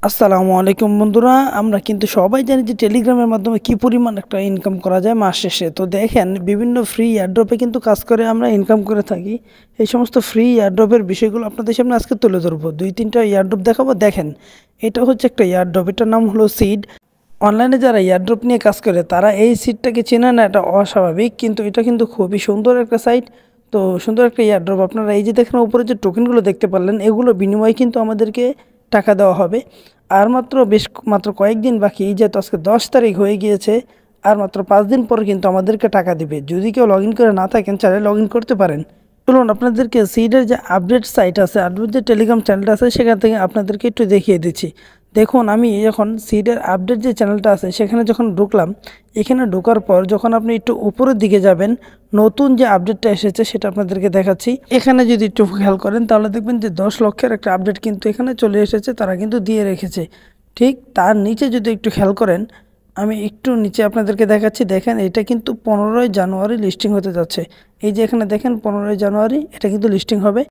আসসালামু আলাইকুম বন্ধুরা, আমরা কিন্তু সবাই জানি যে টেলিগ্রামের মাধ্যমে কি পরিমাণ একটা ইনকাম করা যায় মাস শেষে। তো দেখেন, বিভিন্ন ফ্রি এয়ারড্রপে কিন্তু কাজ করে আমরা ইনকাম করে থাকি। এই সমস্ত ফ্রি এয়ারড্রপের বিষয়গুলো আপনাদের সামনে আজকে তুলে ধরবো। দুই তিনটা এয়ারড্রপ দেখাবো। দেখেন, এটা হচ্ছে একটা এয়ারড্রপ, এটার নাম হলো সিড। অনলাইনে যারা এয়ারড্রপ নিয়ে কাজ করে তারা এই সিটটাকে চেনে না, এটা অস্বাভাবিক, কিন্তু এটা কিন্তু খুবই সুন্দর একটা সাইট। তো সুন্দর একটা এয়ারড্রপ। আপনারা এই যে দেখেন উপরে যে টোকেনগুলো দেখতে পারলেন, এগুলো বিনিময়ে কিন্তু আমাদেরকে টাকা দেওয়া হবে। আর মাত্র কয়েকদিন বাকি, যেহেতু আজকে 10 তারিখ হয়ে গিয়েছে, আর মাত্র 5 দিন পর কিন্তু আমাদেরকে টাকা দিবে। যদি কেউ লগ ইন করে না থাকেন, চাইলে লগ ইন করতে পারেন। চলুন আপনাদেরকে সিডের যে আপডেট সাইট আছে, আপডেট যে টেলিগ্রাম চ্যানেলটা আছে, সেখান থেকে আপনাদেরকে একটু দেখিয়ে দিচ্ছি। দেখুন, আমি যখন সিডের আপডেট যে চ্যানেলটা আছে সেখানে যখন ঢুকলাম, এখানে ঢোকার পর যখন আপনি একটু উপরের দিকে যাবেন, নতুন যে আপডেটটা এসেছে সেটা আপনাদেরকে দেখাচ্ছি। এখানে যদি একটু খেয়াল করেন তাহলে দেখবেন যে 10 লক্ষের একটা আপডেট কিন্তু এখানে চলে এসেছে, তারা কিন্তু দিয়ে রেখেছে। ঠিক তার নিচে যদি একটু খেয়াল করেন, আমি একটু নিচে আপনাদেরকে দেখাচ্ছি। দেখেন, এটা কিন্তু 15ই জানুয়ারি লিস্টিং হতে যাচ্ছে। এই যে এখানে দেখেন 15ই জানুয়ারি এটা কিন্তু লিস্টিং হবে।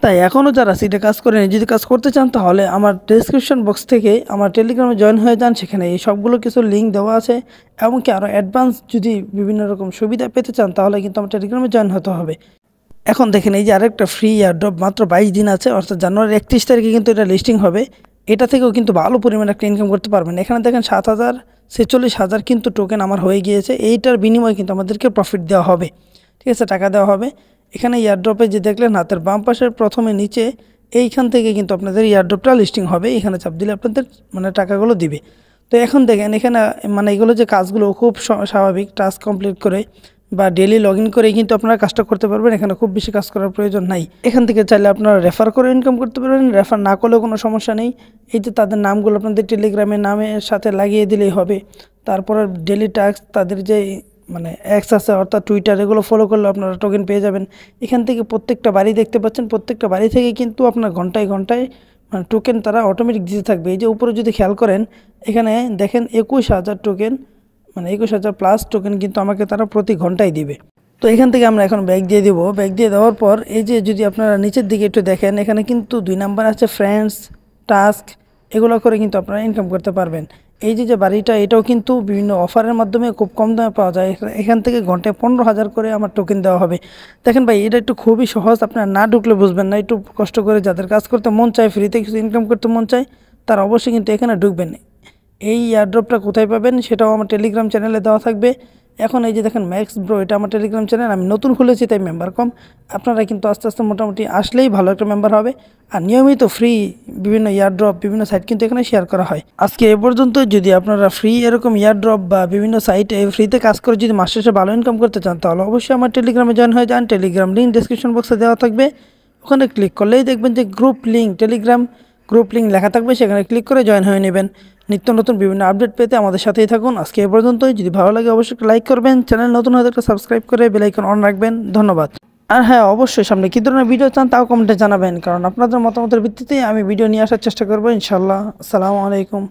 তাই এখনও যারা সিটে কাজ করেন, যদি কাজ করতে চান তাহলে আমার ডেসক্রিপশন বক্স থেকে আমার টেলিগ্রামে জয়েন হয়ে যান। সেখানে এই সবগুলো কিছু লিঙ্ক দেওয়া আছে। এমনকি আরও অ্যাডভান্স যদি বিভিন্ন রকম সুবিধা পেতে চান তাহলে কিন্তু আমার টেলিগ্রামে জয়েন হতে হবে। এখন দেখেন, এই যে আরেকটা ফ্রি এয়ারড্রপ, মাত্র 22 দিন আছে, অর্থাৎ জানুয়ারি 31 তারিখে কিন্তু এটা লিস্টিং হবে। এটা থেকেও কিন্তু ভালো পরিমাণে একটা ইনকাম করতে পারবেন। এখানে দেখেন 7,46,000 কিন্তু টোকেন আমার হয়ে গিয়েছে। এইটার বিনিময়ে কিন্তু আমাদেরকে প্রফিট দেওয়া হবে, ঠিক আছে, টাকা দেওয়া হবে। এখানে এয়ারড্রপে যে দেখলেন হাতের বাম পাশের প্রথমে নিচে, এইখান থেকে কিন্তু আপনাদের এয়ারড্রপটা লিস্টিং হবে। এখানে চাপ দিলে আপনাদের টাকাগুলো দিবে। তো এখন দেখেন, এখানে এগুলো যে কাজগুলো খুব স্বাভাবিক, টাস্ক কমপ্লিট করে বা ডেলি লগ ইন করেই কিন্তু আপনারা কাজটা করতে পারবেন। এখানে খুব বেশি কাজ করার প্রয়োজন নাই। এখান থেকে চাইলে আপনারা রেফার করে ইনকাম করতে পারবেন, রেফার না করলেও কোনো সমস্যা নেই। এই যে তাদের নামগুলো আপনাদের টেলিগ্রামের নামের সাথে লাগিয়ে দিলেই হবে। তারপরে ডেলি টাস্ক, তাদের যে এক্স আছে অর্থাৎ টুইটার, এগুলো ফলো করলে আপনারা টোকেন পেয়ে যাবেন। এখান থেকে প্রত্যেকটা বাড়ি দেখতে পাচ্ছেন, প্রত্যেকটা বাড়ি থেকে কিন্তু আপনার ঘন্টায় ঘন্টায় টোকেন তারা অটোমেটিক দিতে থাকবে। এই যে উপরে যদি খেয়াল করেন, এখানে দেখেন 21,000 টোকেন, 21,000 প্লাস টোকেন কিন্তু আমাকে তারা প্রতি ঘন্টায় দিবে। তো এখান থেকে আমরা এখন ব্যাক দিয়ে দেবো। ব্যাক দিয়ে দেওয়ার পর এই যে যদি আপনারা নিচের দিকে একটু দেখেন, এখানে কিন্তু 2 নাম্বার আছে ফ্রেন্ডস, টাস্ক, এগুলো করে কিন্তু আপনারা ইনকাম করতে পারবেন। এই যে যে বাড়িটা, এটাও কিন্তু বিভিন্ন অফারের মাধ্যমে খুব কম দামে পাওয়া যায়। এখান থেকে ঘন্টায় 15,000 করে আমার টোকেন দেওয়া হবে। দেখেন ভাই, এটা একটু খুবই সহজ, আপনারা না ঢুকলে বুঝবেন না। একটু কষ্ট করে যাদের কাজ করতে মন চায়, ফ্রিতে কিছু ইনকাম করতে মন চায়, তারা অবশ্যই কিন্তু এখানে ঢুকবেন। এই এয়ারড্রপটা কোথায় পাবেন সেটাও আমার টেলিগ্রাম চ্যানেলে দেওয়া থাকবে। এখন এই যে দেখেন ম্যাক্স ব্রো, এটা আমার টেলিগ্রাম চ্যানেল, আমি নতুন খুলেছি তাই মেম্বার কম। আপনারা কিন্তু আস্তে আস্তে মোটামুটি আসলেই ভালো একটা মেম্বার হবে। আর নিয়মিত ফ্রি বিভিন্ন এয়ারড্রপ, বিভিন্ন সাইট কিন্তু এখানে শেয়ার করা হয়। আজকে এ পর্যন্ত। যদি আপনারা ফ্রি এরকম এয়ারড্রপ বা বিভিন্ন সাইটে ফ্রিতে কাজ করে যদি মাস শেষে ভালো ইনকাম করতে চান, তাহলে অবশ্যই আমার টেলিগ্রামে জয়েন হয়ে যান। টেলিগ্রাম লিঙ্ক ডেসক্রিপশন বক্সে দেওয়া থাকবে। ওখানে ক্লিক করলেই দেখবেন যে group link, Telegram group link লেখা থাকবে, সেখানে ক্লিক করে জয়েন হয়ে নেবেন। নিত্য নতুন বিভিন্ন আপডেট পেতে আমাদের সাথেই থাকুন। আজকে এ পর্যন্তই। যদি ভালো লাগে অবশ্যই লাইক করবেন, চ্যানেল নতুন হয়ে থাকলে সাবস্ক্রাইব করে বেল আইকন অন রাখবেন। ধন্যবাদ। আর হ্যাঁ, অবশ্যই সামনে কী ধরনের ভিডিও চান তাও কমেন্টে জানাবেন, কারণ আপনাদের মতামতের ভিত্তিতেই আমি ভিডিও নিয়ে আসার চেষ্টা করবো ইনশাল্লাহ। আসসালামু আলাইকুম।